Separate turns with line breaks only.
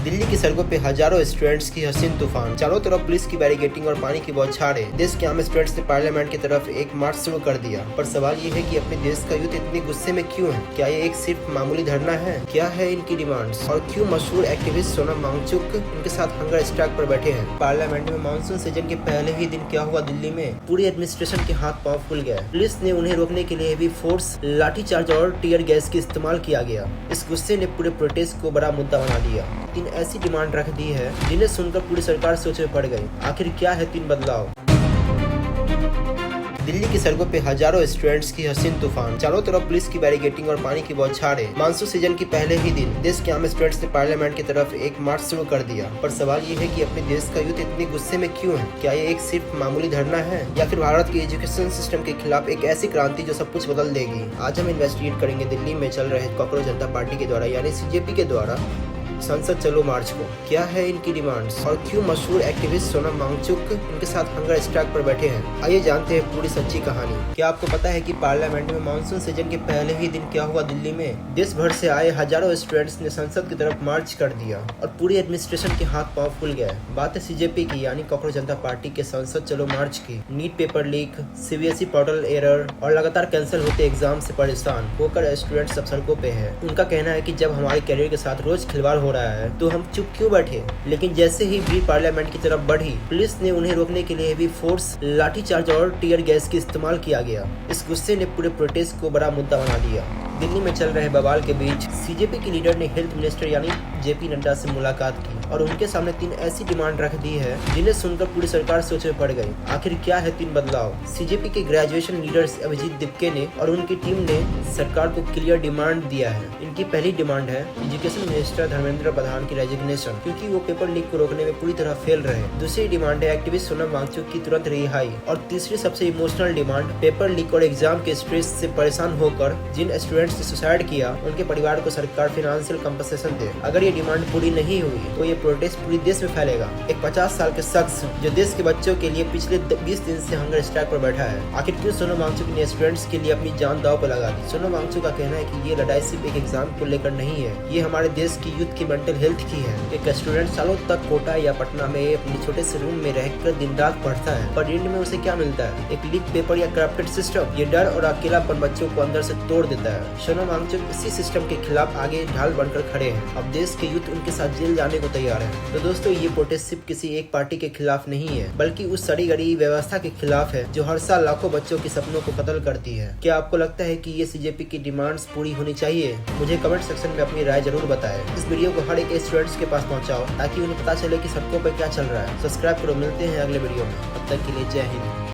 दिल्ली की सड़कों पे हजारों स्टूडेंट्स की हसीन तूफान, चारों तरफ पुलिस की बैरिकेडिंग और पानी की बौछारें। देश के आम स्टूडेंट्स ने पार्लियामेंट की तरफ एक मार्च शुरू कर दिया। पर सवाल ये है कि अपने देश का यूथ इतने गुस्से में क्यों है? क्या ये एक सिर्फ मामूली धरना है? क्या है इनकी डिमांड्स और क्यों मशहूर एक्टिविस्ट सोनम वांगचुक इनके साथ हंगर स्ट्राइक पर बैठे हैं? पार्लियामेंट में मानसून सीजन के पहले ही दिन क्या हुआ दिल्ली में? पूरी एडमिनिस्ट्रेशन के हाथ पांव फूल गए। पुलिस ने उन्हें रोकने के लिए भी फोर्स, लाठीचार्ज और टीयर गैस की इस्तेमाल किया गया। इस गुस्से ने पूरे प्रोटेस्ट को बड़ा मुद्दा बना दिया। 3 ऐसी डिमांड रख दी है जिन्हें सुनकर पूरी सरकार सोच में पड़ गई। आखिर क्या है 3 बदलाव? दिल्ली की सड़कों पे हजारों स्टूडेंट्स की हसीन तूफान, चारों तरफ पुलिस की बैरिकेडिंग और पानी की बौछारें। मानसून सीजन के पहले ही दिन देश के आम स्टूडेंट्स ने पार्लियामेंट की तरफ एक मार्च शुरू कर दिया। पर सवाल ये है कि अपने देश का यूथ इतने गुस्से में क्यों है? क्या ये एक सिर्फ मामूली धरना है या फिर भारत के एजुकेशन सिस्टम के खिलाफ एक ऐसी क्रांति जो सब कुछ बदल देगी? आज हम इन्वेस्टिगेट करेंगे दिल्ली में चल रहे कॉकरोच जनता पार्टी के द्वारा यानी सीजेपी के द्वारा संसद चलो मार्च को। क्या है इनकी डिमांड्स और क्यों मशहूर एक्टिविस्ट सोनम वांगचुक इनके साथ हंगर स्ट्राइक पर बैठे हैं? आइए जानते हैं पूरी सच्ची कहानी। क्या आपको पता है कि पार्लियामेंट में मानसून सीजन के पहले ही दिन क्या हुआ दिल्ली में? देश भर से आए हजारों स्टूडेंट्स ने संसद की तरफ मार्च कर दिया और पूरी एडमिनिस्ट्रेशन के हाथ पांव फूल गए। बात है सीजेपी की यानी कॉकरोच जनता पार्टी के संसद चलो मार्च की। NEET paper leak, CBSE portal error और लगातार कैंसिल होते एग्जाम से परेशान होकर स्टूडेंट्स अब सड़कों पे है। उनका कहना है कि जब हमारे करियर के साथ रोज खिलवाड़ हो रहा है तो हम चुप क्यों बैठे? लेकिन जैसे ही भीड़ पार्लियामेंट की तरफ बढ़ी, पुलिस ने उन्हें रोकने के लिए भी फोर्स, लाठीचार्ज और टीयर गैस की इस्तेमाल किया गया। इस गुस्से ने पूरे प्रोटेस्ट को बड़ा मुद्दा बना दिया। दिल्ली में चल रहे बवाल के बीच सीजेपी की लीडर ने हेल्थ मिनिस्टर यानी जेपी नड्डा से मुलाकात की और उनके सामने 3 ऐसी डिमांड रख दी है जिन्हें सुनकर पूरी सरकार सोच में पड़ गई। आखिर क्या है 3 बदलाव? सीजेपी के ग्रेजुएशन लीडर अभिजीत दिपके ने और उनकी टीम ने सरकार को क्लियर डिमांड दिया है। इनकी पहली डिमांड है एजुकेशन मिनिस्टर धर्मेंद्र प्रधान की रेजिग्नेशन, क्योंकि वो पेपर लीक को रोकने में पूरी तरह फेल रहे। दूसरी डिमांड है एक्टिविस्ट सोनम वांगचुक की तुरंत रिहाई और तीसरी सबसे इमोशनल डिमांड पेपर लीक और एग्जाम के स्ट्रेस से परेशान होकर जिन स्टूडेंट्स ने सुसाइड किया उनके परिवार को सरकार फाइनेंशियल कंपनसेशन दे। अगर ये डिमांड पूरी नहीं हुई तो ये प्रोटेस्ट पूरी देश में फैलेगा। एक 50 साल के शख्स जो देश के बच्चों के लिए पिछले 20 दिन से हंगर स्ट्राइक पर बैठा है, आखिर क्यों सोनम वांगचुक ने स्टूडेंट्स के लिए अपनी जान दांव पर लगा दी? सोनम वांगचुक का कहना है कि ये लड़ाई सिर्फ एक एग्जाम को लेकर नहीं है, ये हमारे देश की यूथ की मेंटल हेल्थ की है। एक स्टूडेंट सालों तक कोटा या पटना में अपने छोटे से रूम में रहकर दिन रात पढ़ता है, पर एंड में उसे क्या मिलता है? एक लीक पेपर या करप्टेड सिस्टम। ये डर और अकेलापन बच्चों को अंदर से तोड़ देता है। सोनम वांगचुक इसी सिस्टम के खिलाफ आगे ढाल बनकर खड़े हैं। अब देश के यूथ उनके साथ जेल जाने को तैयार है। तो दोस्तों, ये प्रोटेस्ट सिर्फ किसी एक पार्टी के खिलाफ नहीं है, बल्कि उस सड़ी गड़ी व्यवस्था के खिलाफ है जो हर साल लाखों बच्चों के सपनों को कत्ल करती है। क्या आपको लगता है कि ये सीजेपी की डिमांड्स पूरी होनी चाहिए? मुझे कमेंट सेक्शन में अपनी राय जरूर बताएं। इस वीडियो को हर एक स्टूडेंट्स के पास पहुंचाओ ताकि उन्हें पता चले कि सड़कों पर क्या चल रहा है। सब्सक्राइब करो। मिलते हैं अगले वीडियो में। तब तक के लिए जय हिंद।